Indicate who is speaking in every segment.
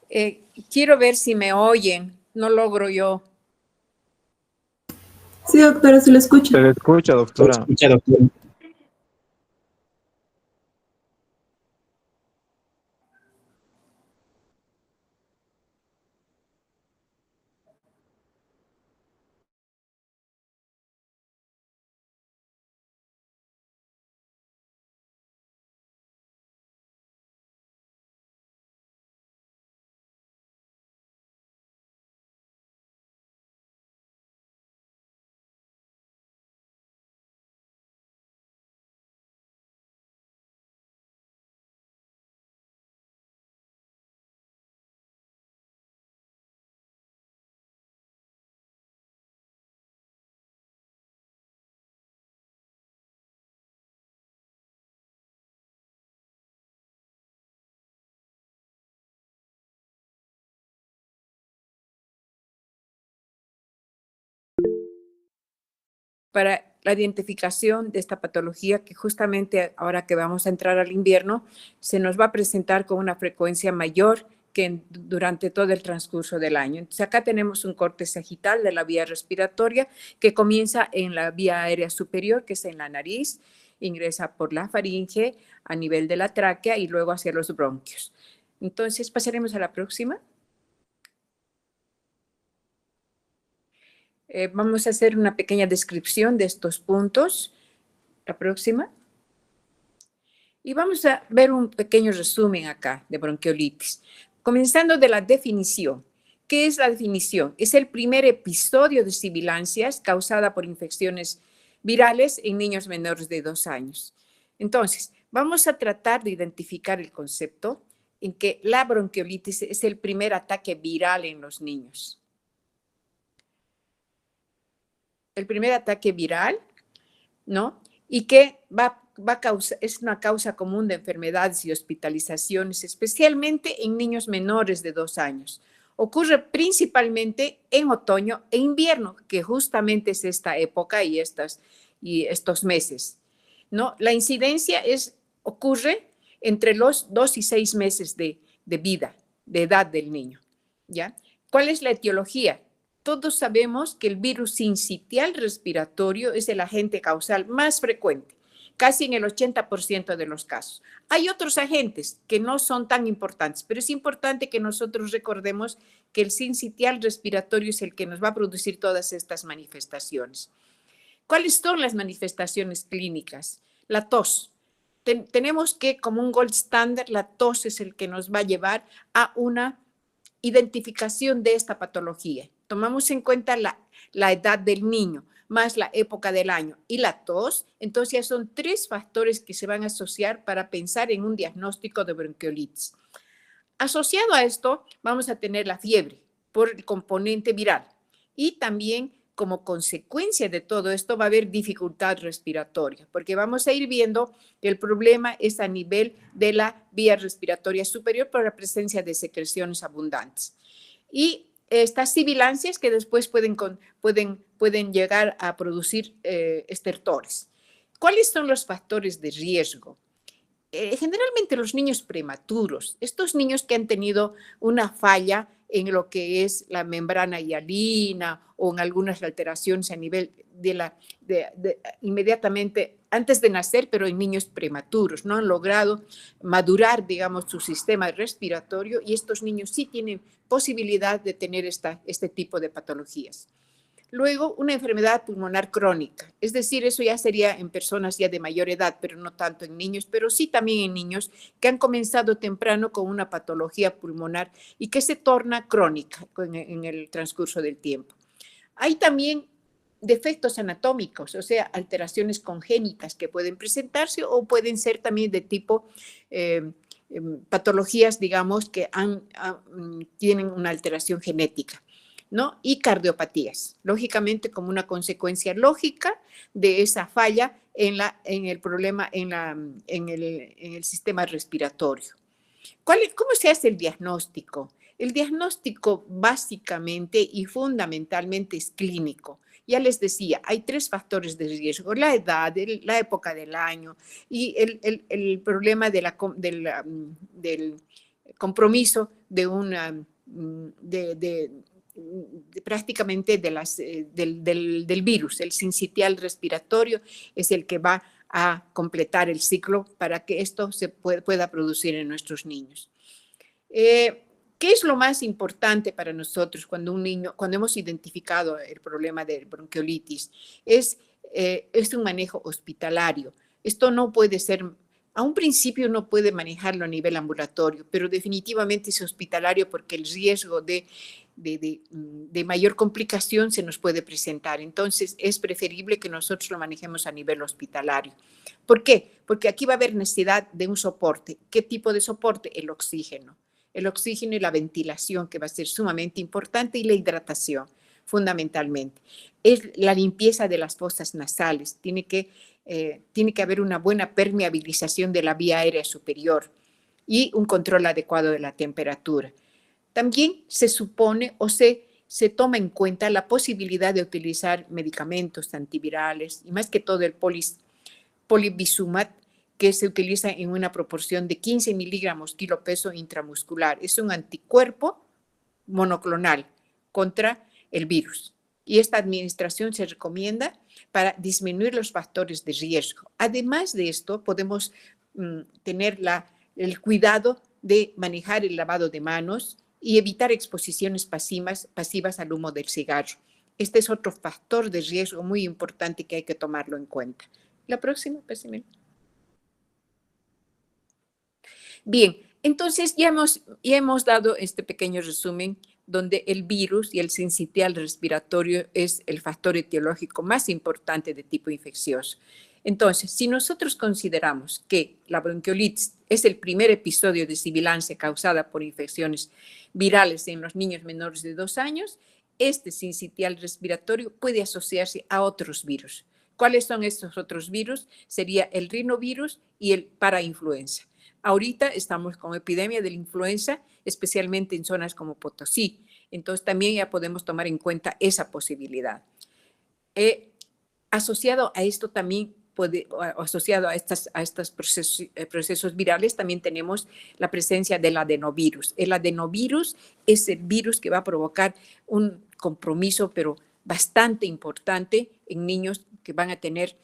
Speaker 1: Quiero ver si me oyen. No logro yo.
Speaker 2: Sí, doctora, se lo escucha.
Speaker 3: Se le escucha, doctora.
Speaker 1: Para la identificación de esta patología que justamente ahora que vamos a entrar al invierno se nos va a presentar con una frecuencia mayor que durante todo el transcurso del año. Entonces acá tenemos un corte sagital de la vía respiratoria que comienza en la vía aérea superior, que es en la nariz, ingresa por la faringe a nivel de la tráquea y luego hacia los bronquios. Entonces pasaremos a la próxima. Vamos a hacer una pequeña descripción de estos puntos. La próxima. Y vamos a ver un pequeño resumen acá de bronquiolitis. Comenzando de la definición. ¿Qué es la definición? Es el primer episodio de sibilancias causada por infecciones virales en niños menores de 2 años. Entonces, vamos a tratar de identificar el concepto en que la bronquiolitis es el primer ataque viral en los niños. El primer ataque viral, ¿no? Y que es una causa común de enfermedades y hospitalizaciones, especialmente en niños menores de 2 años. Ocurre principalmente en otoño e invierno, que justamente es esta época y estos meses, ¿no? La incidencia ocurre entre los 2 y 6 meses de vida, de edad del niño, ¿ya? ¿Cuál es la etiología? Todos sabemos que el virus sincitial respiratorio es el agente causal más frecuente, casi en el 80% de los casos. Hay otros agentes que no son tan importantes, pero es importante que nosotros recordemos que el sincitial respiratorio es el que nos va a producir todas estas manifestaciones. ¿Cuáles son las manifestaciones clínicas? La tos. Tenemos que, como un gold standard, la tos es el que nos va a llevar a una identificación de esta patología. Tomamos en cuenta la edad del niño, más la época del año y la tos, entonces ya son 3 factores que se van a asociar para pensar en un diagnóstico de bronquiolitis. Asociado a esto, vamos a tener la fiebre por el componente viral y también como consecuencia de todo esto va a haber dificultad respiratoria, porque vamos a ir viendo que el problema es a nivel de la vía respiratoria superior por la presencia de secreciones abundantes. Y estas sibilancias que después pueden llegar a producir estertores. ¿Cuáles son los factores de riesgo? Generalmente los niños prematuros, estos niños que han tenido una falla en lo que es la membrana hialina o en algunas alteraciones a nivel inmediatamente antes de nacer, pero en niños prematuros, no han logrado madurar, digamos, su sistema respiratorio y estos niños sí tienen posibilidad de tener este tipo de patologías. Luego, una enfermedad pulmonar crónica, es decir, eso ya sería en personas ya de mayor edad, pero no tanto en niños, pero sí también en niños que han comenzado temprano con una patología pulmonar y que se torna crónica en el transcurso del tiempo. Hay también defectos anatómicos, o sea, alteraciones congénitas que pueden presentarse o pueden ser también de tipo patologías, digamos, que tienen una alteración genética, ¿no? Y cardiopatías, lógicamente como una consecuencia lógica de esa falla en el problema en el sistema respiratorio. ¿Cómo se hace el diagnóstico? El diagnóstico básicamente y fundamentalmente es clínico. Ya les decía, hay 3 factores de riesgo: la edad, la época del año y el problema del compromiso prácticamente del virus. El sincitial respiratorio es el que va a completar el ciclo para que esto se pueda producir en nuestros niños. ¿Qué es lo más importante para nosotros cuando hemos identificado el problema de bronquiolitis? Es un manejo hospitalario. Esto no puede ser, a un principio no puede manejarlo a nivel ambulatorio, pero definitivamente es hospitalario porque el riesgo de mayor complicación se nos puede presentar. Entonces, es preferible que nosotros lo manejemos a nivel hospitalario. ¿Por qué? Porque aquí va a haber necesidad de un soporte. ¿Qué tipo de soporte? El oxígeno. El oxígeno y la ventilación, que va a ser sumamente importante, y la hidratación, fundamentalmente. Es la limpieza de las fosas nasales. Tiene que haber una buena permeabilización de la vía aérea superior y un control adecuado de la temperatura. También se supone o se toma en cuenta la posibilidad de utilizar medicamentos antivirales y más que todo el polibisumat, que se utiliza en una proporción de 15 miligramos kilo peso intramuscular. Es un anticuerpo monoclonal contra el virus. Y esta administración se recomienda para disminuir los factores de riesgo. Además de esto, podemos tener el cuidado de manejar el lavado de manos y evitar exposiciones pasivas al humo del cigarro. Este es otro factor de riesgo muy importante que hay que tomarlo en cuenta. La próxima, pésame. Bien, entonces ya hemos dado este pequeño resumen donde el virus y el sincitial respiratorio es el factor etiológico más importante de tipo infeccioso. Entonces, si nosotros consideramos que la bronquiolitis es el primer episodio de sibilancia causada por infecciones virales en los niños menores de 2 años, este sincitial respiratorio puede asociarse a otros virus. ¿Cuáles son estos otros virus? Sería el rinovirus y el parainfluenza. Ahorita estamos con epidemia de la influenza, especialmente en zonas como Potosí. Entonces, también ya podemos tomar en cuenta esa posibilidad. Asociado a esto también, asociado a estos procesos virales, también tenemos la presencia del adenovirus. El adenovirus es el virus que va a provocar un compromiso, pero bastante importante en niños que van a tener,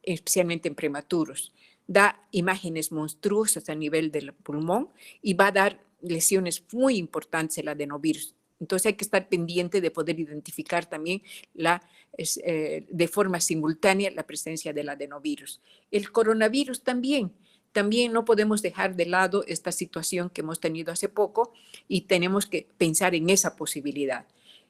Speaker 1: especialmente en prematuros. Da imágenes monstruosas a nivel del pulmón y va a dar lesiones muy importantes el adenovirus. Entonces hay que estar pendiente de poder identificar también de forma simultánea la presencia del adenovirus. El coronavirus también no podemos dejar de lado esta situación que hemos tenido hace poco y tenemos que pensar en esa posibilidad.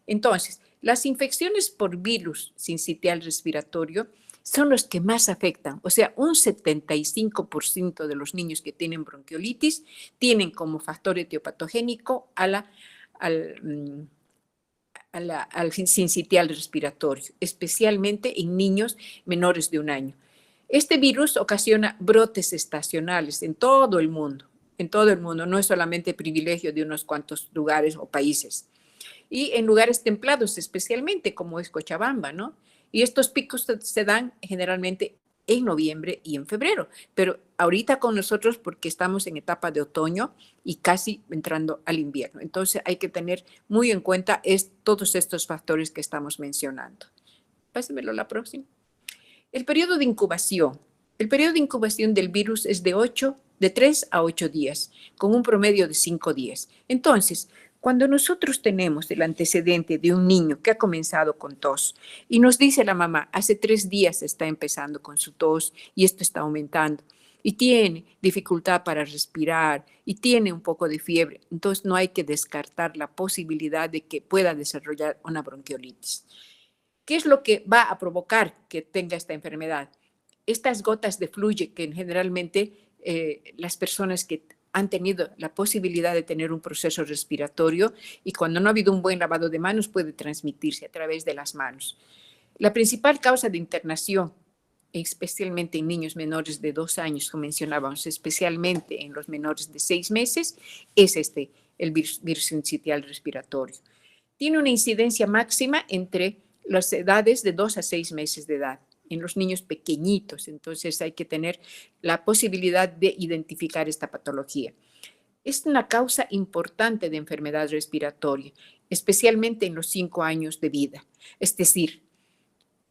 Speaker 1: Entonces, las infecciones por virus sincitial respiratorio son los que más afectan. O sea, un 75% de los niños que tienen bronquiolitis tienen como factor etiopatogénico al sincitial respiratorio, especialmente en niños menores de 1 año. Este virus ocasiona brotes estacionales en todo el mundo, no es solamente privilegio de unos cuantos lugares o países. Y en lugares templados especialmente, como es Cochabamba, ¿no? Y estos picos se dan generalmente en noviembre y en febrero, pero ahorita con nosotros porque estamos en etapa de otoño y casi entrando al invierno. Entonces hay que tener muy en cuenta todos estos factores que estamos mencionando. Pásenmelo la próxima. El periodo de incubación. El periodo de incubación del virus es de 3 a 8 días, con un promedio de 5 días. Entonces, cuando nosotros tenemos el antecedente de un niño que ha comenzado con tos y nos dice la mamá, hace 3 días está empezando con su tos y esto está aumentando y tiene dificultad para respirar y tiene un poco de fiebre, entonces no hay que descartar la posibilidad de que pueda desarrollar una bronquiolitis. ¿Qué es lo que va a provocar que tenga esta enfermedad? Estas gotas de fluye que generalmente las personas que han tenido la posibilidad de tener un proceso respiratorio y cuando no ha habido un buen lavado de manos puede transmitirse a través de las manos. La principal causa de internación, especialmente en niños menores de 2 años, como mencionábamos, especialmente en los menores de 6 meses, es el virus sincitial respiratorio. Tiene una incidencia máxima entre las edades de 2 a 6 meses de edad, en los niños pequeñitos, entonces hay que tener la posibilidad de identificar esta patología. Es una causa importante de enfermedad respiratoria, especialmente en los 5 años de vida. Es decir,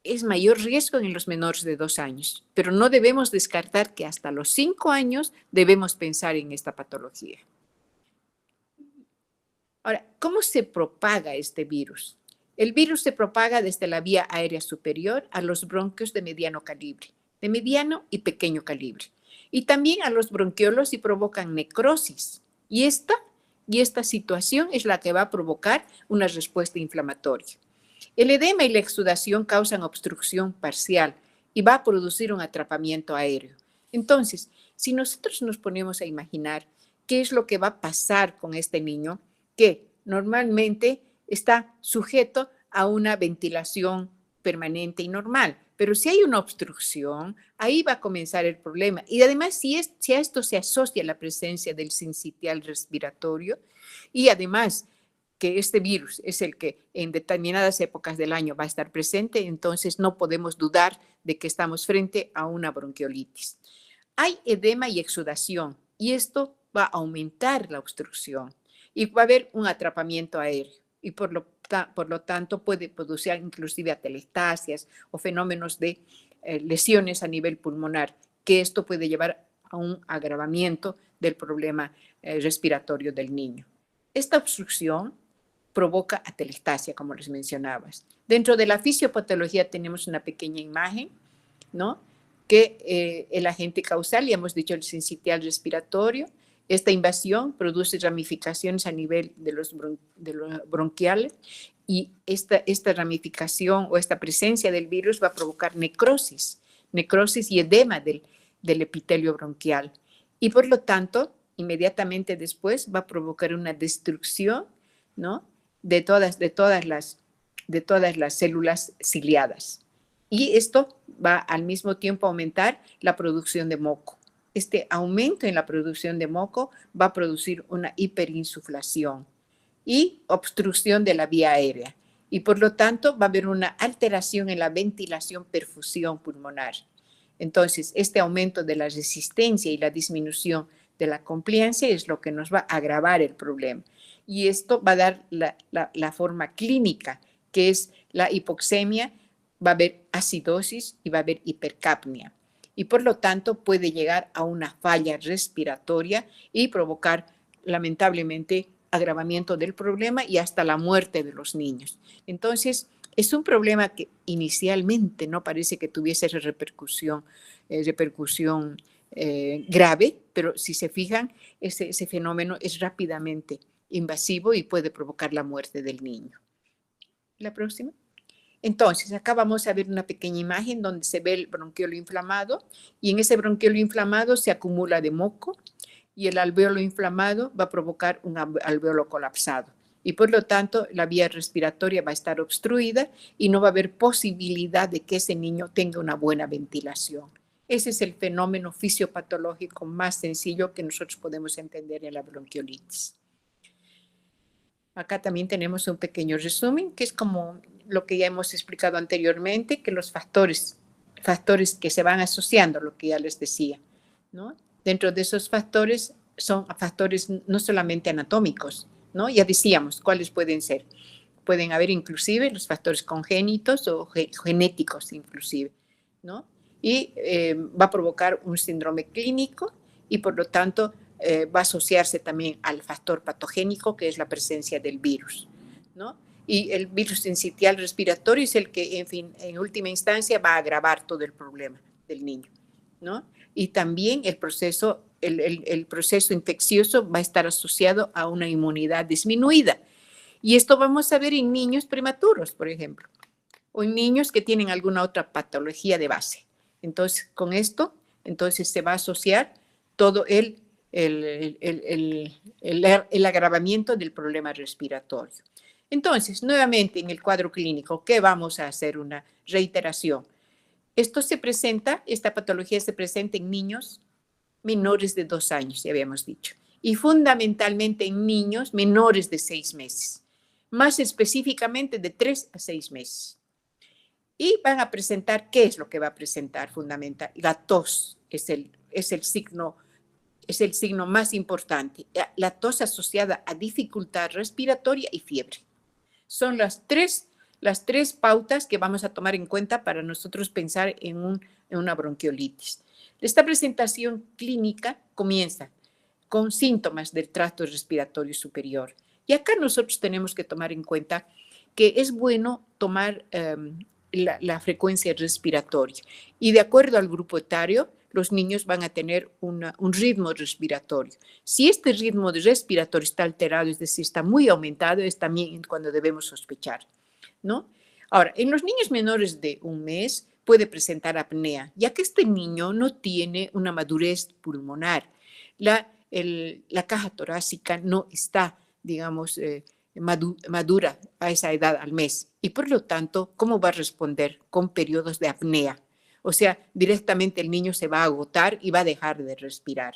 Speaker 1: es mayor riesgo en los menores de 2 años, pero no debemos descartar que hasta los 5 años debemos pensar en esta patología. Ahora, ¿cómo se propaga este virus? El virus se propaga desde la vía aérea superior a los bronquios de mediano calibre, de mediano y pequeño calibre, y también a los bronquiolos y provocan necrosis. Y esta situación es la que va a provocar una respuesta inflamatoria. El edema y la exudación causan obstrucción parcial y va a producir un atrapamiento aéreo. Entonces, si nosotros nos ponemos a imaginar qué es lo que va a pasar con este niño, que normalmente está sujeto a una ventilación permanente y normal, pero si hay una obstrucción, ahí va a comenzar el problema. Y además, si a esto se asocia la presencia del sincitial respiratorio y además que este virus es el que en determinadas épocas del año va a estar presente, entonces no podemos dudar de que estamos frente a una bronquiolitis. Hay edema y exudación y esto va a aumentar la obstrucción y va a haber un atrapamiento aéreo y por lo tanto puede producir inclusive atelectasias o fenómenos de lesiones a nivel pulmonar, que esto puede llevar a un agravamiento del problema respiratorio del niño. Esta obstrucción provoca atelectasia, como les mencionabas. Dentro de la fisiopatología tenemos una pequeña imagen, ¿no? Que el agente causal, ya hemos dicho, el sincitial respiratorio, esta invasión produce ramificaciones a nivel de los bronquiales y esta ramificación o esta presencia del virus va a provocar necrosis y edema del epitelio bronquial. Y por lo tanto, inmediatamente después va a provocar una destrucción, ¿no?, de todas las células ciliadas. Y esto va al mismo tiempo a aumentar la producción de moco. Este aumento en la producción de moco va a producir una hiperinsuflación y obstrucción de la vía aérea. Y por lo tanto va a haber una alteración en la ventilación-perfusión pulmonar. Entonces, este aumento de la resistencia y la disminución de la compliance es lo que nos va a agravar el problema. Y esto va a dar la forma clínica, que es la hipoxemia, va a haber acidosis y va a haber hipercapnia. Y por lo tanto puede llegar a una falla respiratoria y provocar lamentablemente agravamiento del problema y hasta la muerte de los niños. Entonces, es un problema que inicialmente no parece que tuviese repercusión grave, pero si se fijan, ese fenómeno es rápidamente invasivo y puede provocar la muerte del niño. La próxima. Entonces, acá vamos a ver una pequeña imagen donde se ve el bronquiolo inflamado y en ese bronquiolo inflamado se acumula de moco y el alveolo inflamado va a provocar un alveolo colapsado y por lo tanto la vía respiratoria va a estar obstruida y no va a haber posibilidad de que ese niño tenga una buena ventilación. Ese es el fenómeno fisiopatológico más sencillo que nosotros podemos entender en la bronquiolitis. Acá también tenemos un pequeño resumen, que es como lo que ya hemos explicado anteriormente, que los factores que se van asociando, lo que ya les decía, ¿no? Dentro de esos factores son factores no solamente anatómicos, ¿no? Ya decíamos cuáles pueden ser. Pueden haber inclusive los factores congénitos o genéticos inclusive, ¿no? Y va a provocar un síndrome clínico y por lo tanto va a asociarse también al factor patogénico que es la presencia del virus, ¿no? Y el virus sincitial respiratorio es el que, en fin, en última instancia va a agravar todo el problema del niño, ¿no? Y también el proceso infeccioso va a estar asociado a una inmunidad disminuida. Y esto vamos a ver en niños prematuros, por ejemplo, o en niños que tienen alguna otra patología de base. Entonces, con esto, entonces se va a asociar todo el agravamiento del problema respiratorio. Entonces, nuevamente en el cuadro clínico, ¿qué vamos a hacer? Una reiteración. Esta patología se presenta en niños menores de 2 años, ya habíamos dicho, y fundamentalmente en niños menores de 6 meses, más específicamente de 3 a 6 meses. Y van a presentar, ¿qué es lo que va a presentar fundamental? La tos es el signo es el signo más importante. La tos asociada a dificultad respiratoria y fiebre. Son las tres pautas que vamos a tomar en cuenta para nosotros pensar en una bronquiolitis. Esta presentación clínica comienza con síntomas del tracto respiratorio superior. Y acá nosotros tenemos que tomar en cuenta que es bueno tomar la frecuencia respiratoria. Y de acuerdo al grupo etario, los niños van a tener un ritmo respiratorio. Si este ritmo respiratorio está alterado, es decir, está muy aumentado, es también cuando debemos sospechar, ¿no? Ahora, en los niños menores de un mes puede presentar apnea, ya que este niño no tiene una madurez pulmonar. La caja torácica no está, digamos, madura a esa edad al mes. Y por lo tanto, ¿cómo va a responder? Con periodos de apnea. O sea, directamente el niño se va a agotar y va a dejar de respirar.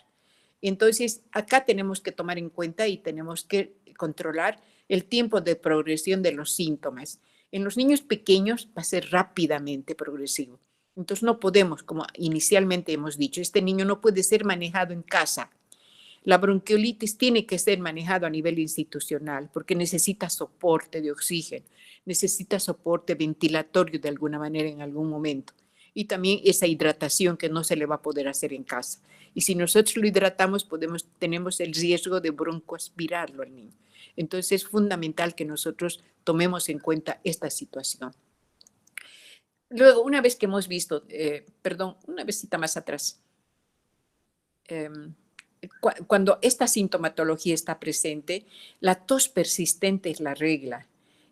Speaker 1: Entonces, acá tenemos que tomar en cuenta y tenemos que controlar el tiempo de progresión de los síntomas. En los niños pequeños va a ser rápidamente progresivo. Entonces, no podemos, como inicialmente hemos dicho, este niño no puede ser manejado en casa. La bronquiolitis tiene que ser manejado a nivel institucional porque necesita soporte de oxígeno, necesita soporte ventilatorio de alguna manera en algún momento. Y también esa hidratación que no se le va a poder hacer en casa. Y si nosotros lo hidratamos, tenemos el riesgo de broncoaspirarlo al niño. Entonces es fundamental que nosotros tomemos en cuenta esta situación. Luego, una vez que hemos visto, una besita más atrás, cuando esta sintomatología está presente, la tos persistente es la regla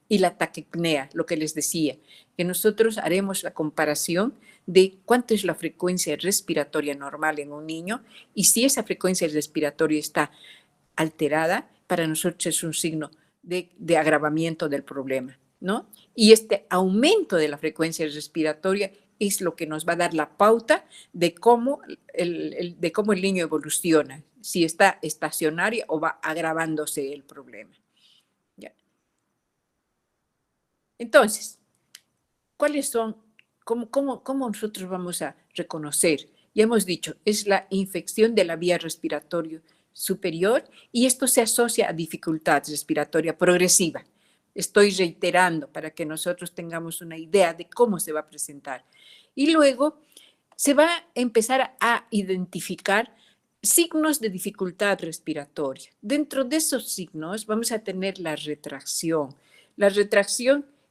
Speaker 1: y la taquipnea, lo que les decía, que nosotros haremos la comparación de cuánto es la frecuencia respiratoria normal en un niño y si esa frecuencia respiratoria está alterada, para nosotros es un signo de agravamiento del problema, ¿no? Y este aumento de la frecuencia respiratoria es lo que nos va a dar la pauta de cómo el niño evoluciona, si está estacionario o va agravándose el problema. ¿Ya? Entonces, ¿cuáles son, cómo nosotros vamos a reconocer? Ya hemos dicho, es la infección de la vía respiratoria superior y esto se asocia a dificultad respiratoria progresiva. Estoy reiterando para que nosotros tengamos una idea de cómo se va a presentar. Y luego se va a empezar a identificar signos de dificultad respiratoria. Dentro de esos signos vamos a tener la retracción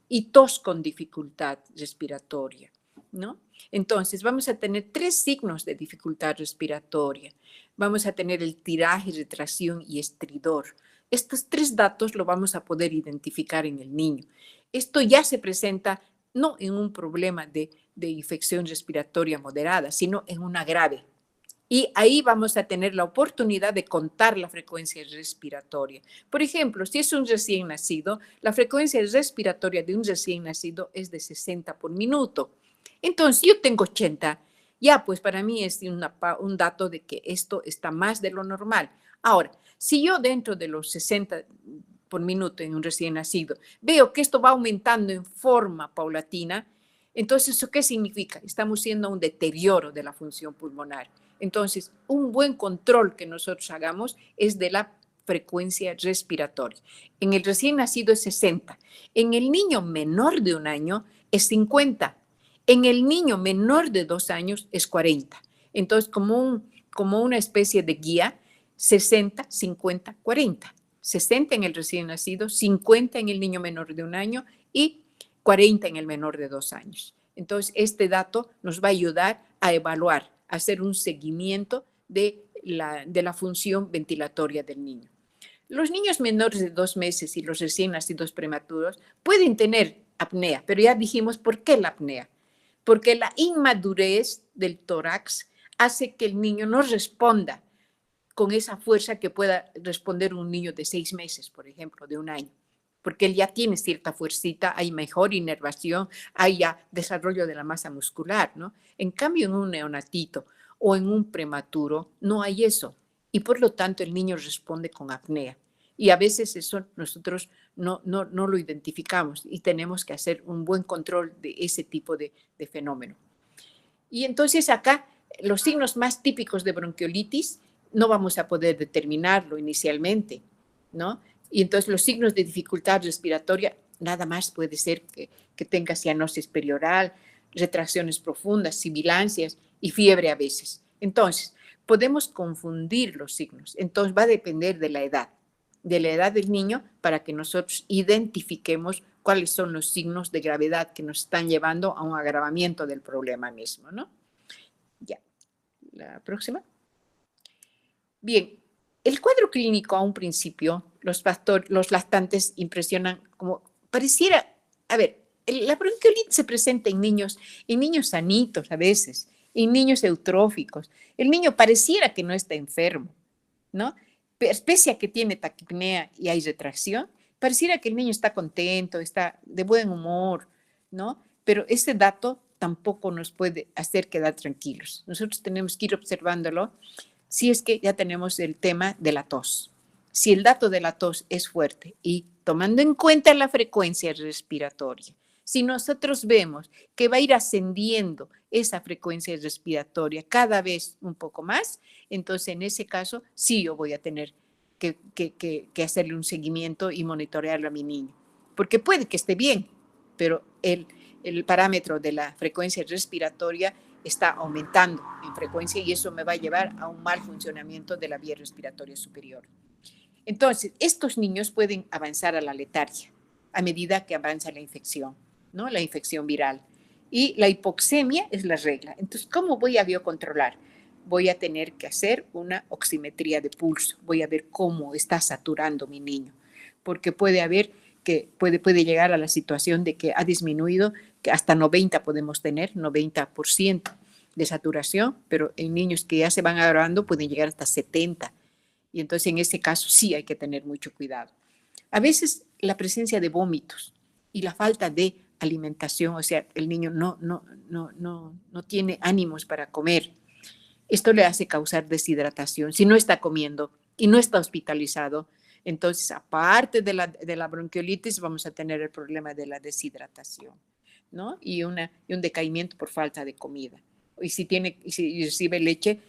Speaker 1: y tos con dificultad respiratoria, ¿no? Entonces, vamos a tener 3 signos de dificultad respiratoria. Vamos a tener el tiraje, retracción y estridor. Estos 3 datos lo vamos a poder identificar en el niño. Esto ya se presenta no en un problema de infección respiratoria moderada, sino en una grave. Y ahí vamos a tener la oportunidad de contar la frecuencia respiratoria. Por ejemplo, si es un recién nacido, la frecuencia respiratoria de un recién nacido es de 60 por minuto. Entonces, yo tengo 80. Ya, pues para mí es un dato de que esto está más de lo normal. Ahora, si yo dentro de los 60 por minuto en un recién nacido veo que esto va aumentando en forma paulatina, entonces, ¿eso qué significa? Estamos haciendo un deterioro de la función pulmonar. Entonces, un buen control que nosotros hagamos es de la frecuencia respiratoria. En el recién nacido es 60. En el niño menor de 1 año es 50. En el niño menor de 2 años es 40. Entonces, como una especie de guía, 60, 50, 40. 60 en el recién nacido, 50 en el niño menor de 1 año y 40 en el menor de 2 años. Entonces, este dato nos va a ayudar a evaluar, a hacer un seguimiento de la función ventilatoria del niño. Los niños menores de 2 meses y los recién nacidos prematuros pueden tener apnea, pero ya dijimos por qué la apnea. Porque la inmadurez del tórax hace que el niño no responda con esa fuerza que pueda responder un niño de 6 meses, por ejemplo, de 1 año. Porque él ya tiene cierta fuercita, hay mejor inervación, hay ya desarrollo de la masa muscular, ¿no? En cambio, en un neonatito o en un prematuro no hay eso y por lo tanto el niño responde con apnea. Y a veces eso nosotros no lo identificamos y tenemos que hacer un buen control de ese tipo de fenómeno. Y entonces acá los signos más típicos de bronquiolitis no vamos a poder determinarlo inicialmente, ¿no? Y entonces los signos de dificultad respiratoria nada más puede ser que tenga cianosis perioral, retracciones profundas, sibilancias y fiebre a veces. Entonces, podemos confundir los signos. Entonces, va a depender de la edad del niño para que nosotros identifiquemos cuáles son los signos de gravedad que nos están llevando a un agravamiento del problema mismo, ¿no? Ya, la próxima. Bien, el cuadro clínico a un principio, los lactantes impresionan como pareciera, a ver, la bronquiolitis se presenta en niños sanitos a veces, en niños eutróficos. El niño pareciera que no está enfermo, ¿no? Pese a que tiene taquipnea y hay retracción, pareciera que el niño está contento, está de buen humor, ¿no? Pero ese dato tampoco nos puede hacer quedar tranquilos. Nosotros tenemos que ir observándolo si es que ya tenemos el tema de la tos. Si el dato de la tos es fuerte y tomando en cuenta la frecuencia respiratoria, si nosotros vemos que va a ir ascendiendo esa frecuencia respiratoria cada vez un poco más, entonces en ese caso sí yo voy a tener que hacerle un seguimiento y monitorearlo a mi niño. Porque puede que esté bien, pero el parámetro de la frecuencia respiratoria está aumentando en frecuencia y eso me va a llevar a un mal funcionamiento de la vía respiratoria superior. Entonces, estos niños pueden avanzar a la letargia a medida que avanza la infección, ¿no? La infección viral. Y la hipoxemia es la regla. Entonces, ¿cómo voy a biocontrolar? Voy a tener que hacer una oximetría de pulso. Voy a ver cómo está saturando mi niño, porque puede haber que puede llegar a la situación de que ha disminuido, que hasta 90 podemos tener, 90% de saturación, pero en niños que ya se van agravando pueden llegar hasta 70. Y entonces en ese caso sí hay que tener mucho cuidado. A veces la presencia de vómitos y la falta de alimentación, o sea, el niño no tiene ánimos para comer. Esto le hace causar deshidratación. Si no está comiendo y no está hospitalizado, entonces aparte de la bronquiolitis vamos a tener el problema de la deshidratación, ¿no? Y un decaimiento por falta de comida. Y si recibe leche,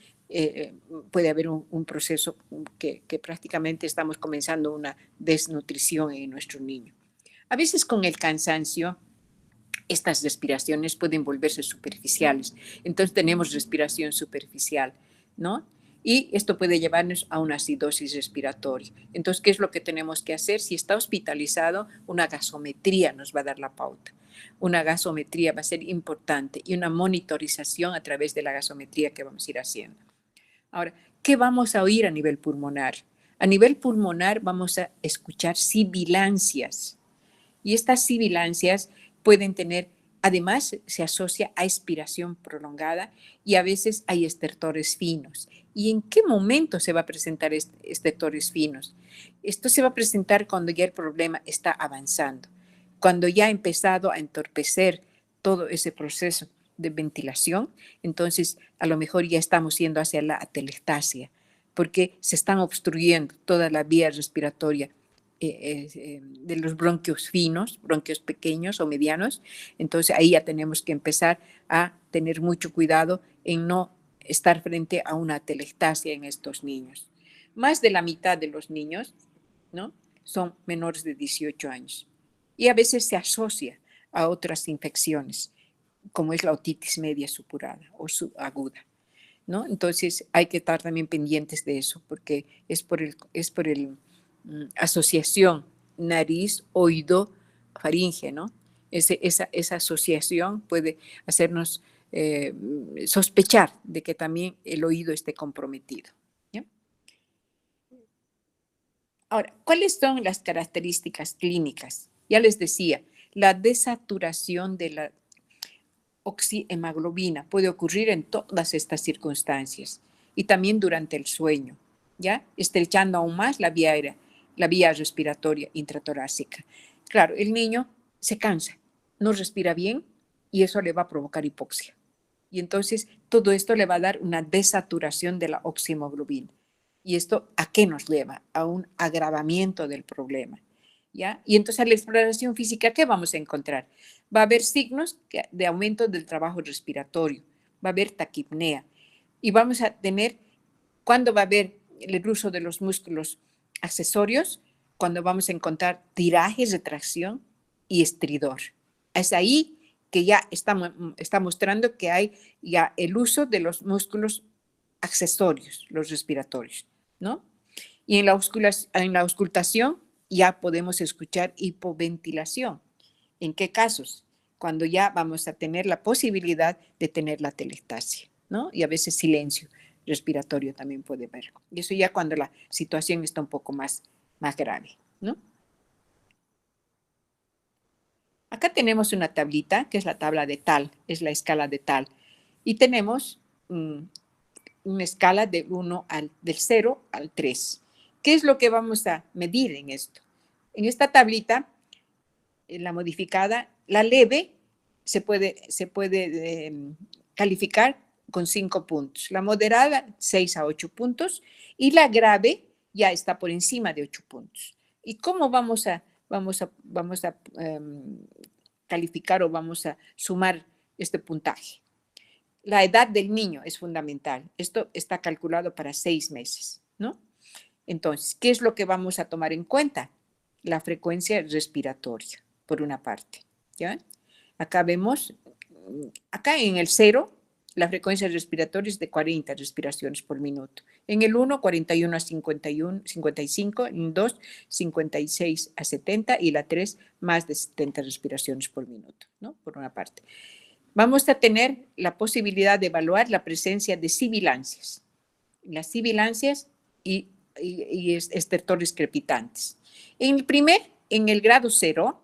Speaker 1: puede haber un proceso que prácticamente estamos comenzando una desnutrición en nuestro niño. A veces con el cansancio, estas respiraciones pueden volverse superficiales. Entonces tenemos respiración superficial, ¿no? Y esto puede llevarnos a una acidosis respiratoria. Entonces, ¿qué es lo que tenemos que hacer? Si está hospitalizado, una gasometría nos va a dar la pauta. Una gasometría va a ser importante y una monitorización a través de la gasometría que vamos a ir haciendo. Ahora, ¿qué vamos a oír a nivel pulmonar? A nivel pulmonar vamos a escuchar sibilancias. Y estas sibilancias pueden tener, además se asocia a expiración prolongada y a veces hay estertores finos. ¿Y en qué momento se va a presentar estertores finos? Esto se va a presentar cuando ya el problema está avanzando, cuando ya ha empezado a entorpecer todo ese proceso de ventilación, entonces a lo mejor ya estamos yendo hacia la atelectasia, porque se están obstruyendo toda la vía respiratoria de los bronquios finos, bronquios pequeños o medianos. Entonces ahí ya tenemos que empezar a tener mucho cuidado en no estar frente a una atelectasia en estos niños. Más de la mitad de los niños, ¿no?, son menores de 18 años y a veces se asocia a otras infecciones, como es la otitis media supurada o subaguda, ¿no? Entonces hay que estar también pendientes de eso porque es por el asociación nariz, oído, faringe, ¿no? Esa asociación puede hacernos sospechar de que también el oído esté comprometido. ¿Ya? Ahora, ¿cuáles son las características clínicas? Ya les decía, la desaturación de la oxihemoglobina puede ocurrir en todas estas circunstancias y también durante el sueño, ¿ya? Estrechando aún más la vía aérea, la vía respiratoria intratorácica. Claro, el niño se cansa, no respira bien y eso le va a provocar hipoxia. Y entonces todo esto le va a dar una desaturación de la oxihemoglobina. ¿Y esto a qué nos lleva? A un agravamiento del problema. ¿Ya? Y entonces a la exploración física, ¿qué vamos a encontrar? Va a haber signos de aumento del trabajo respiratorio, va a haber taquipnea y vamos a tener ¿Cuándo va a haber el uso de los músculos accesorios? Cuando vamos a encontrar tiraje, retracción y estridor. Es ahí que ya está mostrando que hay ya el uso de los músculos accesorios, los respiratorios, ¿no? Y en la auscultación ya podemos escuchar hipoventilación. ¿En qué casos? Cuando ya vamos a tener la posibilidad de tener la telestasia, ¿no? Y a veces silencio respiratorio también puede haber. Y eso ya cuando la situación está un poco más grave, ¿no? Acá tenemos una tablita, que es la tabla de tal, es la escala de tal. Y tenemos una escala del 0 al 3. ¿Qué es lo que vamos a medir en esto? En esta tablita, en la modificada, la leve se puede calificar con 5 puntos, la moderada 6 a 8 puntos y la grave ya está por encima de 8 puntos. ¿Y cómo vamos a calificar o vamos a sumar este puntaje? La edad del niño es fundamental. Esto está calculado para 6 meses, ¿no? Entonces, ¿qué es lo que vamos a tomar en cuenta? La frecuencia respiratoria, por una parte, ¿ya? Acá vemos, acá en el 0, la frecuencia respiratoria es de 40 respiraciones por minuto. En el 1, 41 a 51, 55, en el 2, 56 a 70 y la 3, más de 70 respiraciones por minuto, ¿no? Por una parte. Vamos a tener la posibilidad de evaluar la presencia de sibilancias. Las sibilancias y estertores crepitantes. En el grado 0,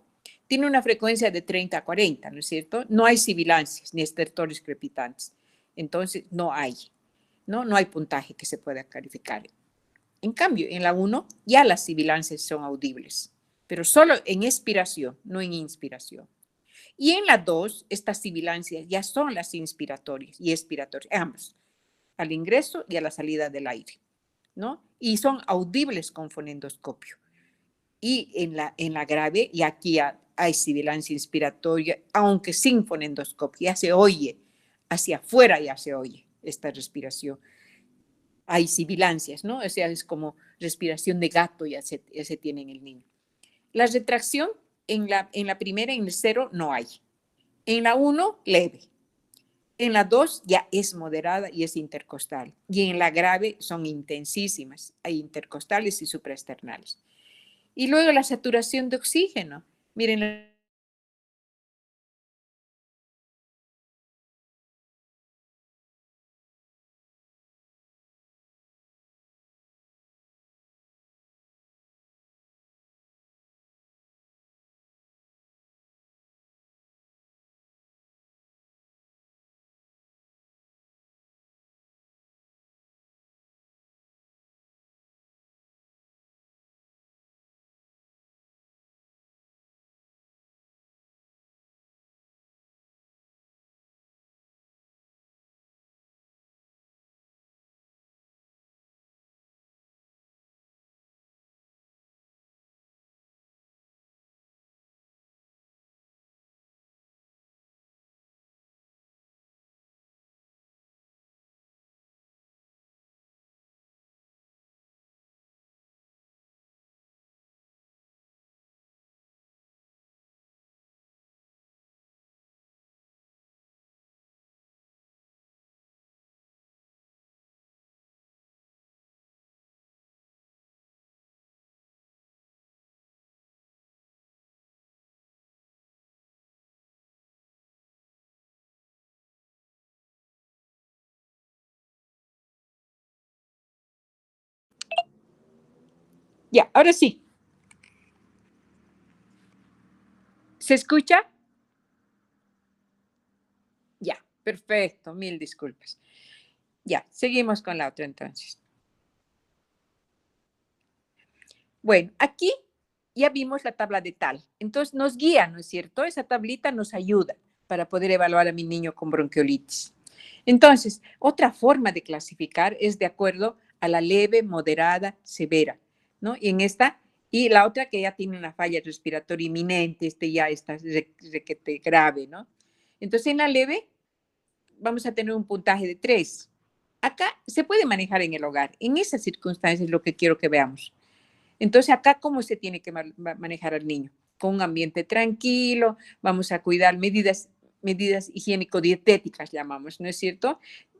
Speaker 1: tiene una frecuencia de 30 a 40, ¿no es cierto? No hay sibilancias ni estertores crepitantes. Entonces, no hay puntaje que se pueda calificar. En cambio, en la 1 ya las sibilancias son audibles, pero solo en expiración, no en inspiración. Y en la 2, estas sibilancias ya son las inspiratorias y expiratorias, ambas, al ingreso y a la salida del aire, ¿no? Y son audibles con fonendoscopio. Y en la grave, y aquí hay sibilancia inspiratoria, aunque sin fonendoscopio, ya se oye, hacia afuera ya se oye esta respiración. Hay sibilancias, ¿no? O sea, es como respiración de gato, ya se tiene en el niño. La retracción en la primera, en el 0, no hay. En la 1, leve. En la 2 ya es moderada y es intercostal. Y en la grave son intensísimas. Hay intercostales y supraesternales. Y luego la saturación de oxígeno. Miren. Ya, ahora sí. ¿Se escucha? Ya, perfecto, mil disculpas. Ya, seguimos con la otra entonces. Bueno, aquí ya vimos la tabla de tal. Entonces nos guía, ¿no es cierto? Esa tablita nos ayuda para poder evaluar a mi niño con bronquiolitis. Entonces, otra forma de clasificar es de acuerdo a la leve, moderada, severa, ¿no? Y la otra que ya tiene una falla respiratoria inminente, ya está requete grave, ¿no? Entonces, en la leve vamos a tener un puntaje de 3. acá se puede manejar en el hogar. En esas circunstancias es lo que quiero que veamos. Entonces, acá, ¿cómo se tiene que manejar al niño? Con un ambiente tranquilo, vamos a cuidar medidas higiénico-dietéticas, llamamos, ¿no es cierto?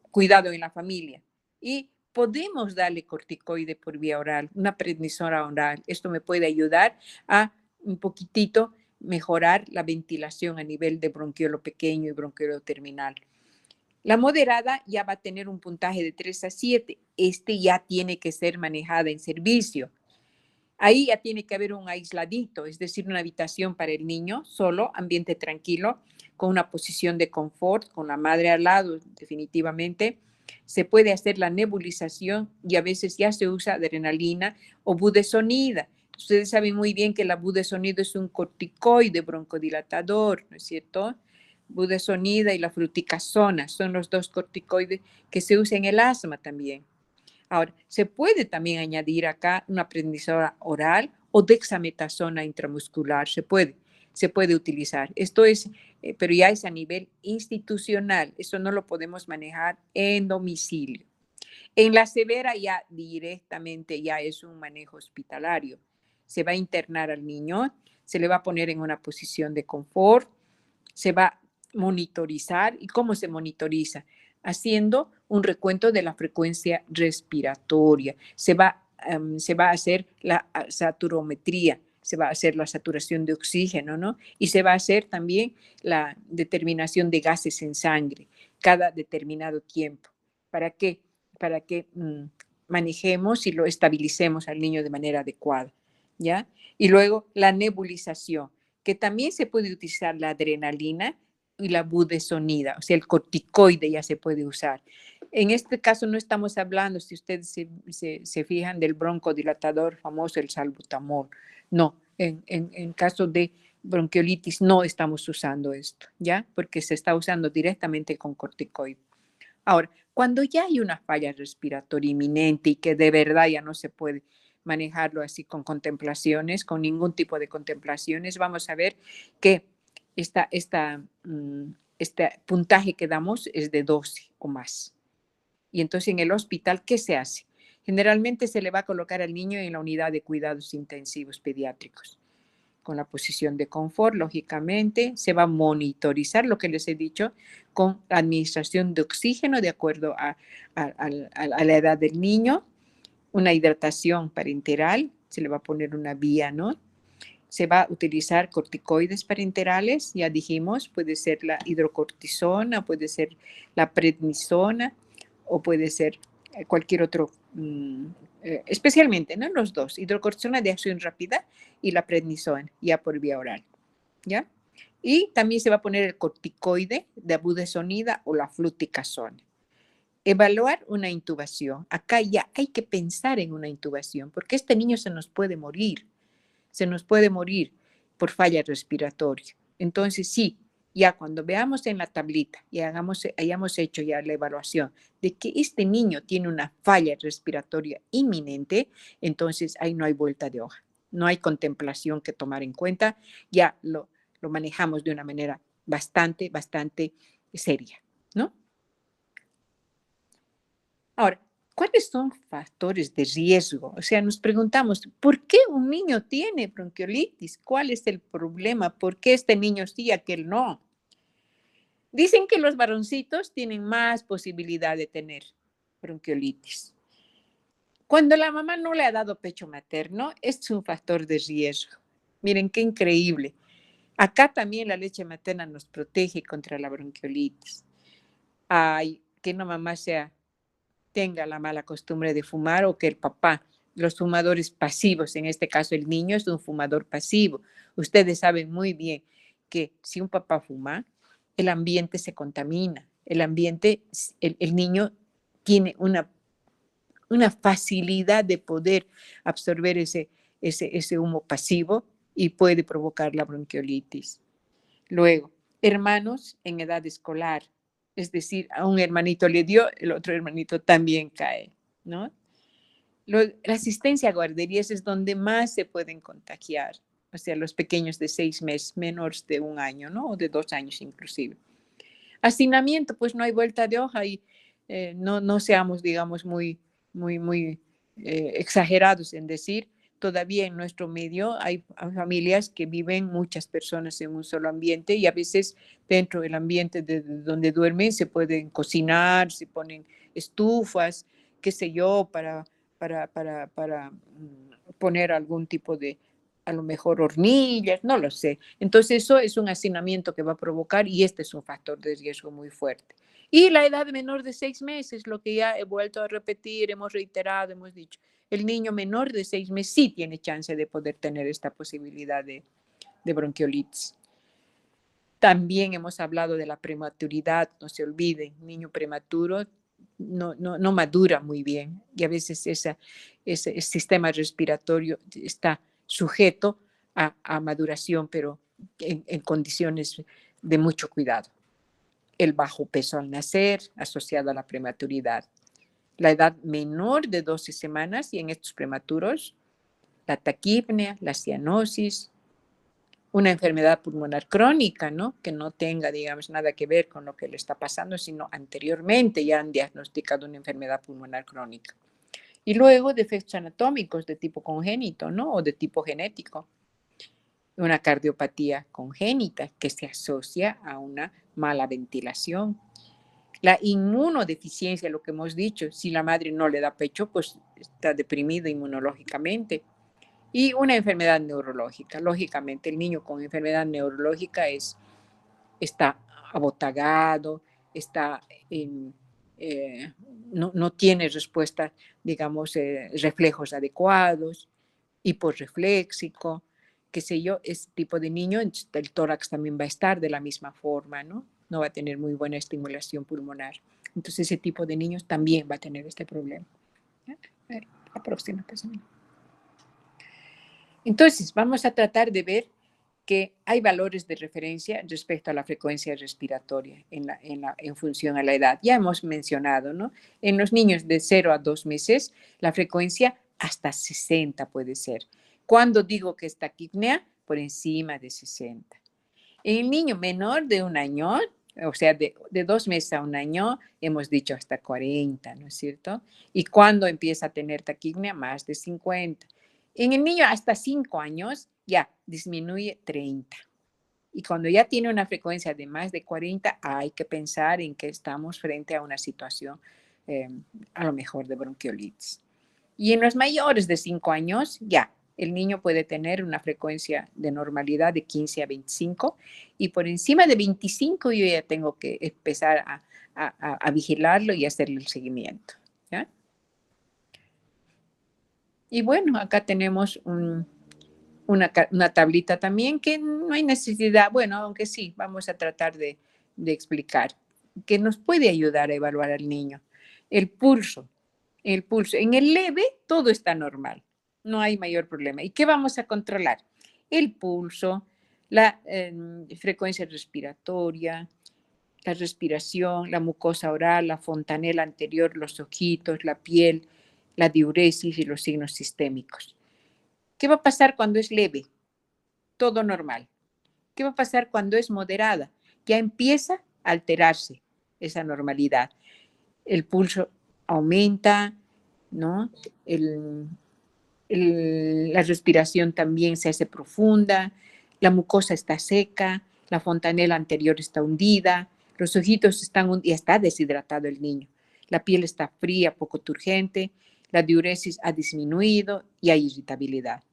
Speaker 1: Cuidado en la familia. Y podemos darle corticoide por vía oral, una prednisona oral. Esto me puede ayudar a un poquitito mejorar la ventilación a nivel de bronquiolo pequeño y bronquiolo terminal. La moderada ya va a tener un puntaje de 3 a 7. Este ya tiene que ser manejada en servicio. Ahí ya tiene que haber un aisladito, es decir, una habitación para el niño, solo, ambiente tranquilo, con una posición de confort, con la madre al lado, definitivamente. Se puede hacer la nebulización y a veces ya se usa adrenalina o budesonida. Ustedes saben muy bien que la budesonida es un corticoide broncodilatador, ¿no es cierto? Budesonida y la fluticasona son los dos corticoides que se usan en el asma también. Ahora, se puede también añadir acá una prednisona oral o dexametasona intramuscular, se puede utilizar. Esto es, pero ya es a nivel institucional, eso no lo podemos manejar en domicilio. En la severa ya directamente ya es un manejo hospitalario. Se va a internar al niño, se le va a poner en una posición de confort, se va a monitorizar. ¿Y cómo se monitoriza? Haciendo un recuento de la frecuencia respiratoria. Se va a hacer la saturometría, se va a hacer la saturación de oxígeno, ¿no? Y se va a hacer también la determinación de gases en sangre cada determinado tiempo. ¿Para qué? Para que manejemos y lo estabilicemos al niño de manera adecuada, ¿ya? Y luego la nebulización, que también se puede utilizar la adrenalina y la budesonida, o sea, el corticoide ya se puede usar. En este caso no estamos hablando, si ustedes se fijan, del broncodilatador famoso, el salbutamol. No, en caso de bronquiolitis no estamos usando esto, ¿ya? Porque se está usando directamente con corticoide. Ahora, cuando ya hay una falla respiratoria inminente y que de verdad ya no se puede manejarlo así con contemplaciones, con ningún tipo de contemplaciones, vamos a ver que este puntaje que damos es de 12 o más. Y entonces en el hospital, ¿qué se hace? Generalmente se le va a colocar al niño en la unidad de cuidados intensivos pediátricos con la posición de confort, lógicamente, se va a monitorizar lo que les he dicho con la administración de oxígeno de acuerdo a la edad del niño, una hidratación parenteral, se le va a poner una vía, ¿no? Se va a utilizar corticoides parenterales, ya dijimos, puede ser la hidrocortisona, puede ser la prednisona o puede ser cualquier otro, especialmente, ¿no? Los dos, hidrocortisona de acción rápida y la prednisona, ya por vía oral, ¿ya? Y también se va a poner el corticoide de budesonida o la fluticasona. Evaluar una intubación. Acá ya hay que pensar en una intubación, porque este niño se nos puede morir por falla respiratoria. Entonces, sí, ya cuando veamos en la tablita y hayamos hecho ya la evaluación de que este niño tiene una falla respiratoria inminente, entonces ahí no hay vuelta de hoja, no hay contemplación que tomar en cuenta, ya lo manejamos de una manera bastante seria, ¿no? Ahora, ¿cuáles son factores de riesgo? O sea, nos preguntamos, ¿por qué un niño tiene bronquiolitis? ¿Cuál es el problema? ¿Por qué este niño sí y aquel no? Dicen que los varoncitos tienen más posibilidad de tener bronquiolitis. Cuando la mamá no le ha dado pecho materno, es un factor de riesgo. Miren qué increíble. Acá también la leche materna nos protege contra la bronquiolitis. Ay, que una mamá tenga la mala costumbre de fumar o que el papá, los fumadores pasivos, en este caso el niño es un fumador pasivo. Ustedes saben muy bien que si un papá fuma, el ambiente se contamina, el ambiente, el niño tiene una facilidad de poder absorber ese humo pasivo y puede provocar la bronquiolitis. Luego, hermanos en edad escolar, es decir, a un hermanito le dio, el otro hermanito también cae, ¿no? La asistencia a guarderías es donde más se pueden contagiar, o sea, los pequeños de 6 meses, menores de 1 año, ¿no? O de 2 años inclusive. Hacinamiento, pues no hay vuelta de hoja y no seamos, digamos, muy exagerados en decir, todavía en nuestro medio hay familias que viven muchas personas en un solo ambiente y a veces dentro del ambiente de donde duermen se pueden cocinar, se ponen estufas, qué sé yo, para poner algún tipo de, a lo mejor hornillas, no lo sé. Entonces eso es un hacinamiento que va a provocar y este es un factor de riesgo muy fuerte. Y la edad menor de 6 meses, lo que ya he vuelto a repetir, hemos reiterado, hemos dicho, el niño menor de 6 meses sí tiene chance de poder tener esta posibilidad de bronquiolitis. También hemos hablado de la prematuridad, no se olviden, niño prematuro no madura muy bien y a veces ese sistema respiratorio está sujeto a maduración, pero en condiciones de mucho cuidado. El bajo peso al nacer, asociado a la prematuridad. La edad menor de 12 semanas y en estos prematuros, la taquipnea, la cianosis, una enfermedad pulmonar crónica, ¿no? Que no tenga, digamos, nada que ver con lo que le está pasando, sino anteriormente ya han diagnosticado una enfermedad pulmonar crónica. Y luego defectos anatómicos de tipo congénito, ¿no? O de tipo genético. Una cardiopatía congénita que se asocia a una mala ventilación. La inmunodeficiencia, lo que hemos dicho, si la madre no le da pecho, pues está deprimida inmunológicamente. Y una enfermedad neurológica. Lógicamente, el niño con enfermedad neurológica está abotagado, está en, eh, no tiene respuesta, digamos, reflejos adecuados, hiporrefléxico, qué sé yo, ese tipo de niño, el tórax también va a estar de la misma forma, ¿no? No va a tener muy buena estimulación pulmonar. Entonces, ese tipo de niños también va a tener este problema. A ver, la próxima persona. Entonces, vamos a tratar de ver que hay valores de referencia respecto a la frecuencia respiratoria en función a la edad. Ya hemos mencionado, ¿no? En los niños de 0 a 2 meses, la frecuencia hasta 60 puede ser. Cuando digo que es taquipnea, por encima de 60. En el niño menor de 1 año, o sea, de 2 meses a 1 año, hemos dicho hasta 40, ¿no es cierto? Y cuando empieza a tener taquipnea, más de 50. En el niño hasta 5 años, ya disminuye 30. Y cuando ya tiene una frecuencia de más de 40, hay que pensar en que estamos frente a una situación a lo mejor de bronquiolitis. Y en los mayores de 5 años, ya, el niño puede tener una frecuencia de normalidad de 15 a 25 y por encima de 25 yo ya tengo que empezar a vigilarlo y hacerle el seguimiento. ¿Ya? Y bueno, acá tenemos una tablita también que no hay necesidad, bueno, aunque sí, vamos a tratar de explicar, que nos puede ayudar a evaluar al niño. El pulso. En el leve todo está normal, no hay mayor problema. ¿Y qué vamos a controlar? El pulso, la frecuencia respiratoria, la respiración, la mucosa oral, la fontanela anterior, los ojitos, la piel, la diuresis y los signos sistémicos. ¿Qué va a pasar cuando es leve? Todo normal. ¿Qué va a pasar cuando es moderada? Ya empieza a alterarse esa normalidad. El pulso aumenta, ¿no? La respiración también se hace profunda, la mucosa está seca, la fontanela anterior está hundida, los ojitos están y está deshidratado el niño. La piel está fría, poco turgente, la diuresis ha disminuido y hay irritabilidad.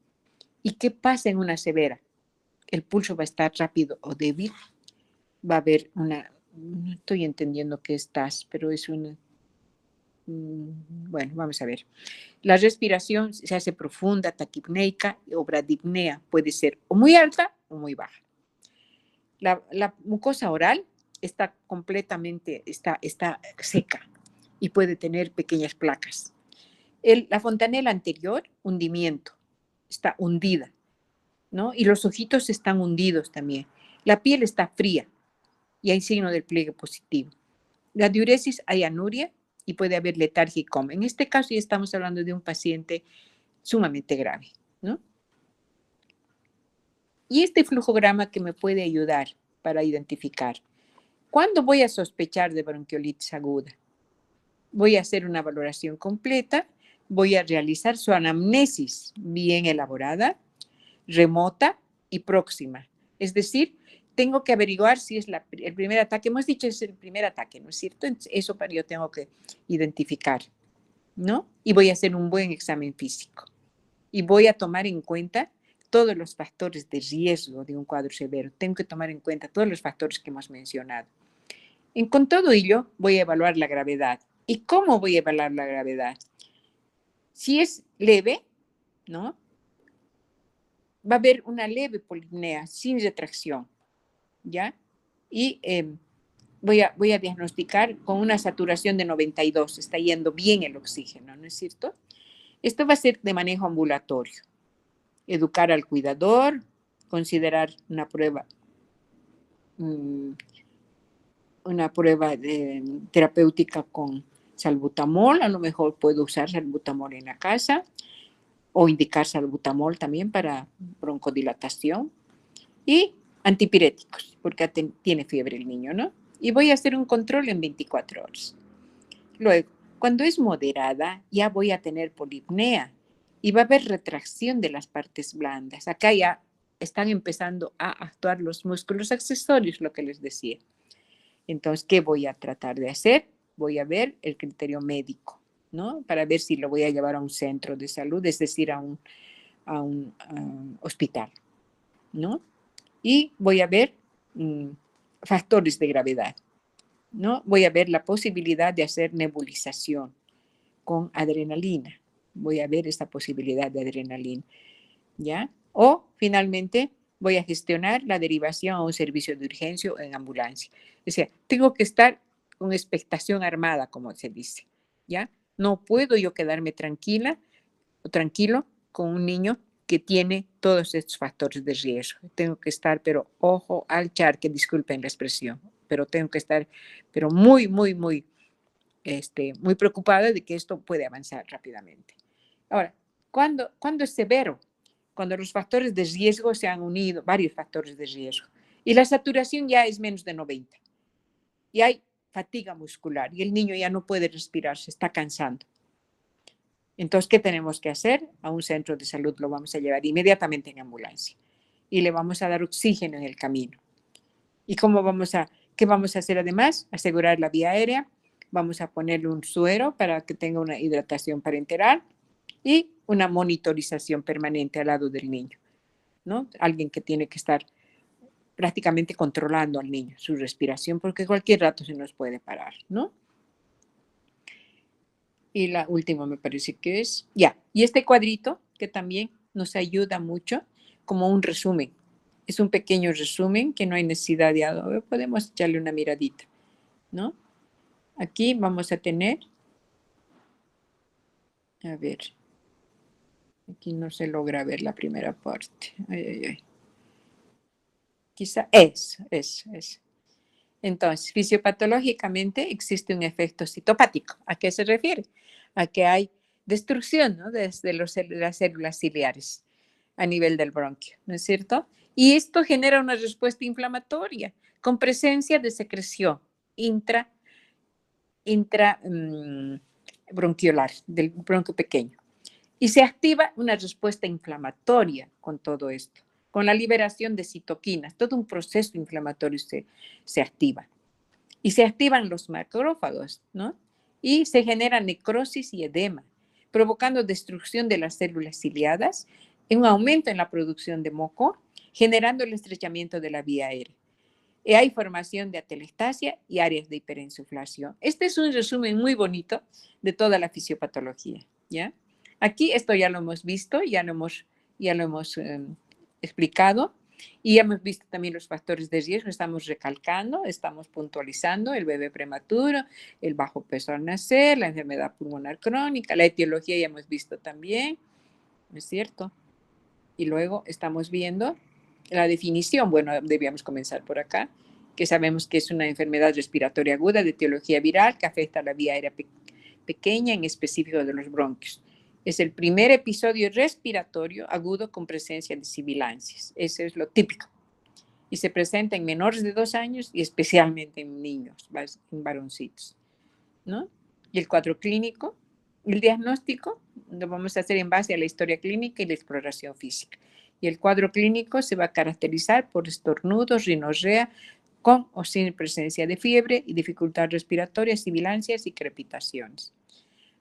Speaker 1: ¿Y qué pasa en una severa? El pulso va a estar rápido o débil, va a haber no estoy entendiendo qué estás, pero es una, bueno, vamos a ver. La respiración se hace profunda, taquipneica o bradipnea, puede ser o muy alta o muy baja. La mucosa oral está completamente, está seca y puede tener pequeñas placas. La fontanela anterior, hundimiento, está hundida, ¿no? Y los ojitos están hundidos también. La piel está fría y hay signo del pliegue positivo. La diuresis hay anuria y puede haber letargia y coma. En este caso ya estamos hablando de un paciente sumamente grave, ¿no? Y este flujograma que me puede ayudar para identificar. ¿Cuándo voy a sospechar de bronquiolitis aguda? voy a hacer una valoración completa, voy a realizar su anamnesis bien elaborada, remota y próxima. Es decir, tengo que averiguar si es el primer ataque. Hemos dicho es el primer ataque, ¿no es cierto? Eso para yo tengo que identificar, ¿no? Y voy a hacer un buen examen físico. Y voy a tomar en cuenta todos los factores de riesgo de un cuadro severo. Tengo que tomar en cuenta todos los factores que hemos mencionado. Con todo ello, voy a evaluar la gravedad. ¿Y cómo voy a evaluar la gravedad? Si es leve, ¿no? Va a haber una leve polipnea sin retracción, ¿ya? Y voy a diagnosticar con una saturación de 92. Está yendo bien el oxígeno, ¿no es cierto? Esto va a ser de manejo ambulatorio. Educar al cuidador, considerar una prueba terapéutica con salbutamol. A lo mejor puedo usar salbutamol en la casa o indicar salbutamol también para broncodilatación. Y antipiréticos, porque tiene fiebre el niño, ¿no? Y voy a hacer un control en 24 horas. Luego, cuando es moderada, ya voy a tener polipnea y va a haber retracción de las partes blandas. Acá ya están empezando a actuar los músculos accesorios, lo que les decía. Entonces, ¿qué voy a tratar de hacer? Voy a ver el criterio médico, ¿no? Para ver si lo voy a llevar a un centro de salud, es decir, a un hospital, ¿no? Y voy a ver factores de gravedad, ¿no? Voy a ver la posibilidad de hacer nebulización con adrenalina. Voy a ver esa posibilidad de adrenalina, ¿ya? O finalmente voy a gestionar la derivación a un servicio de urgencia o en ambulancia. O sea, tengo que estar con expectación armada, como se dice, ¿ya? No puedo yo quedarme tranquila o tranquilo con un niño que tiene todos estos factores de riesgo. Tengo que estar, pero ojo al charque, disculpen la expresión, pero tengo que estar, pero muy, muy, muy, muy preocupada de que esto puede avanzar rápidamente. Ahora, ¿cuándo es severo? Cuando los factores de riesgo se han unido, varios factores de riesgo, y la saturación ya es menos de 90, y hay fatiga muscular, y el niño ya no puede respirar, se está cansando. Entonces, ¿qué tenemos que hacer? A un centro de salud lo vamos a llevar inmediatamente en ambulancia y le vamos a dar oxígeno en el camino. ¿Y qué vamos a hacer además? Asegurar la vía aérea, vamos a ponerle un suero para que tenga una hidratación parenteral y una monitorización permanente al lado del niño, ¿no? Alguien que tiene que estar prácticamente controlando al niño, su respiración, porque cualquier rato se nos puede parar, ¿no? Y la última me parece que es, ya, y este cuadrito que también nos ayuda mucho como un resumen. Es un pequeño resumen que no hay necesidad de, podemos echarle una miradita, ¿no? Aquí vamos a tener, a ver, aquí no se logra ver la primera parte. Ay, ay, ay. Quizá es. Entonces, fisiopatológicamente existe un efecto citopático. ¿A qué se refiere? A que hay destrucción, ¿no? Desde las células ciliares a nivel del bronquio, ¿no es cierto? Y esto genera una respuesta inflamatoria con presencia de secreción bronquiolar del bronquio pequeño. Y se activa una respuesta inflamatoria con todo esto, con la liberación de citoquinas. Todo un proceso inflamatorio se activa. Y se activan los macrófagos, ¿no? Y se genera necrosis y edema, provocando destrucción de las células ciliadas, un aumento en la producción de moco, generando el estrechamiento de la vía aérea. Y hay formación de atelectasia y áreas de hiperinsuflación. Este es un resumen muy bonito de toda la fisiopatología, ¿ya? Aquí esto ya lo hemos visto, ya lo hemos explicado y hemos visto también los factores de riesgo, estamos recalcando, estamos puntualizando el bebé prematuro, el bajo peso al nacer, la enfermedad pulmonar crónica, la etiología ya hemos visto también, ¿no es cierto? Y luego estamos viendo la definición, bueno, debíamos comenzar por acá, que sabemos que es una enfermedad respiratoria aguda de etiología viral que afecta a la vía aérea pequeña, en específico de los bronquios. Es el primer episodio respiratorio agudo con presencia de sibilancias. Eso es lo típico. Y se presenta en menores de 2 años y especialmente en niños, en varoncitos, ¿no? Y el cuadro clínico, el diagnóstico, lo vamos a hacer en base a la historia clínica y la exploración física. Y el cuadro clínico se va a caracterizar por estornudos, rinorrea, con o sin presencia de fiebre y dificultad respiratoria, sibilancias y crepitaciones.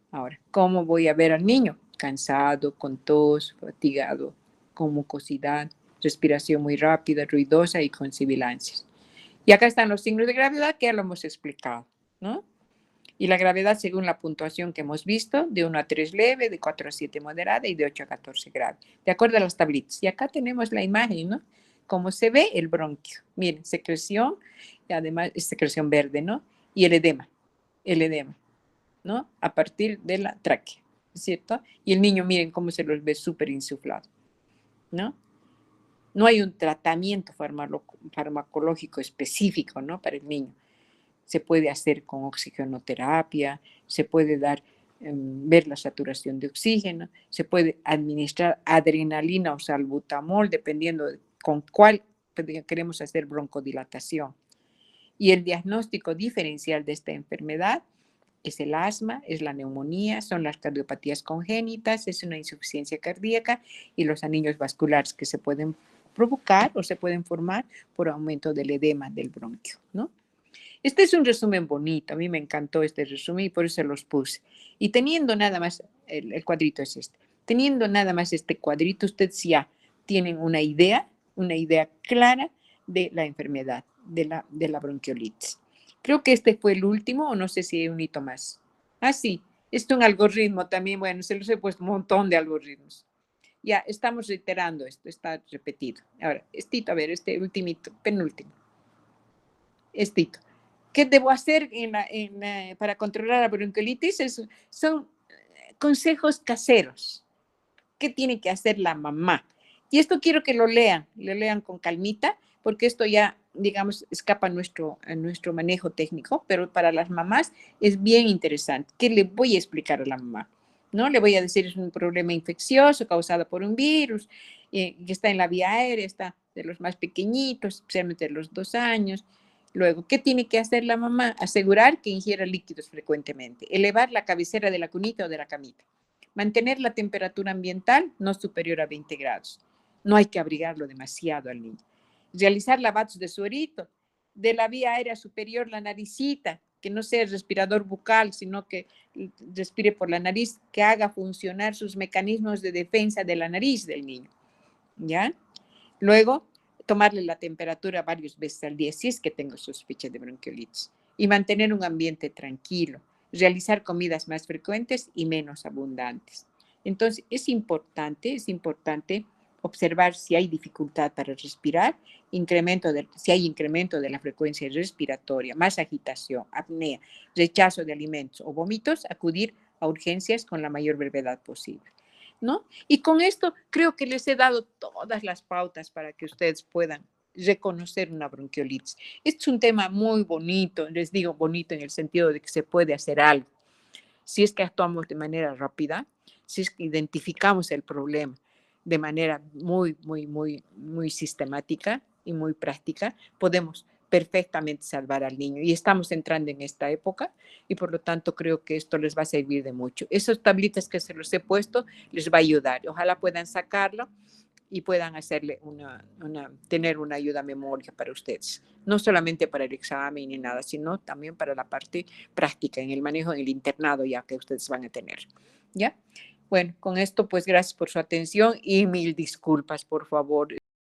Speaker 1: Ahora, ¿cómo voy a ver al niño? Cansado, con tos, fatigado, con mucosidad, respiración muy rápida, ruidosa y con sibilancias. Y acá están los signos de gravedad que ya lo hemos explicado, ¿no? Y la gravedad según la puntuación que hemos visto, de 1 a 3 leve, de 4 a 7 moderada y de 8 a 14 grave, de acuerdo a las tablitas. Y acá tenemos la imagen, ¿no? Cómo se ve el bronquio. Miren, secreción, y además es secreción verde, ¿no? Y el edema, ¿no? A partir de la tráquea, ¿cierto? Y el niño, miren cómo se los ve súper insuflado, ¿no? No hay un tratamiento farmacológico específico, ¿no? Para el niño. Se puede hacer con oxigenoterapia, se puede dar, ver la saturación de oxígeno, se puede administrar adrenalina o salbutamol, dependiendo de con cuál queremos hacer broncodilatación. Y el diagnóstico diferencial de esta enfermedad es el asma, es la neumonía, son las cardiopatías congénitas, es una insuficiencia cardíaca y los anillos vasculares que se pueden provocar o se pueden formar por aumento del edema del bronquio, ¿no? Este es un resumen bonito, a mí me encantó este resumen y por eso los puse. Y teniendo nada más, el cuadrito es este, teniendo nada más este cuadrito, ustedes ya tienen una idea clara de la enfermedad, de la bronquiolitis. Creo que este fue el último, o no sé si hay un hito más. Ah, sí, esto es un algoritmo también, bueno, se los he puesto un montón de algoritmos. Ya, estamos reiterando esto, está repetido. Ahora, estito, a ver, este ultimito, penúltimo. Estito. ¿Qué debo hacer para controlar la bronquiolitis? Son consejos caseros. ¿Qué tiene que hacer la mamá? Y esto quiero que lo lean con calmita, porque esto ya, digamos, escapa a nuestro manejo técnico, pero para las mamás es bien interesante. ¿Qué le voy a explicar a la mamá? ¿No? Le voy a decir, es un problema infeccioso causado por un virus, que está en la vía aérea, está de los más pequeñitos, especialmente de los 2 años. Luego, ¿qué tiene que hacer la mamá? Asegurar que ingiera líquidos frecuentemente, elevar la cabecera de la cunita o de la camita, mantener la temperatura ambiental no superior a 20 grados. No hay que abrigarlo demasiado al niño. Realizar lavados de suerito, de la vía aérea superior, la naricita, que no sea el respirador bucal, sino que respire por la nariz, que haga funcionar sus mecanismos de defensa de la nariz del niño. ¿Ya? Luego, tomarle la temperatura varias veces al día, si es que tengo sospecha de bronquiolitis, y mantener un ambiente tranquilo, realizar comidas más frecuentes y menos abundantes. Entonces, es importante observar si hay dificultad para respirar, si hay incremento de la frecuencia respiratoria, más agitación, apnea, rechazo de alimentos o vómitos, acudir a urgencias con la mayor brevedad posible, ¿no? Y con esto creo que les he dado todas las pautas para que ustedes puedan reconocer una bronquiolitis. Este es un tema muy bonito, les digo bonito en el sentido de que se puede hacer algo. Si es que actuamos de manera rápida, si es que identificamos el problema de manera muy sistemática y muy práctica, podemos perfectamente salvar al niño. Y estamos entrando en esta época y por lo tanto creo que esto les va a servir de mucho. Esas tablitas que se los he puesto les va a ayudar. Ojalá puedan sacarlo y puedan hacerle tener una ayuda a memoria para ustedes. No solamente para el examen ni nada, sino también para la parte práctica, en el manejo, en el internado ya que ustedes van a tener. ¿Ya? Bueno, con esto pues gracias por su atención y mil disculpas, por favor.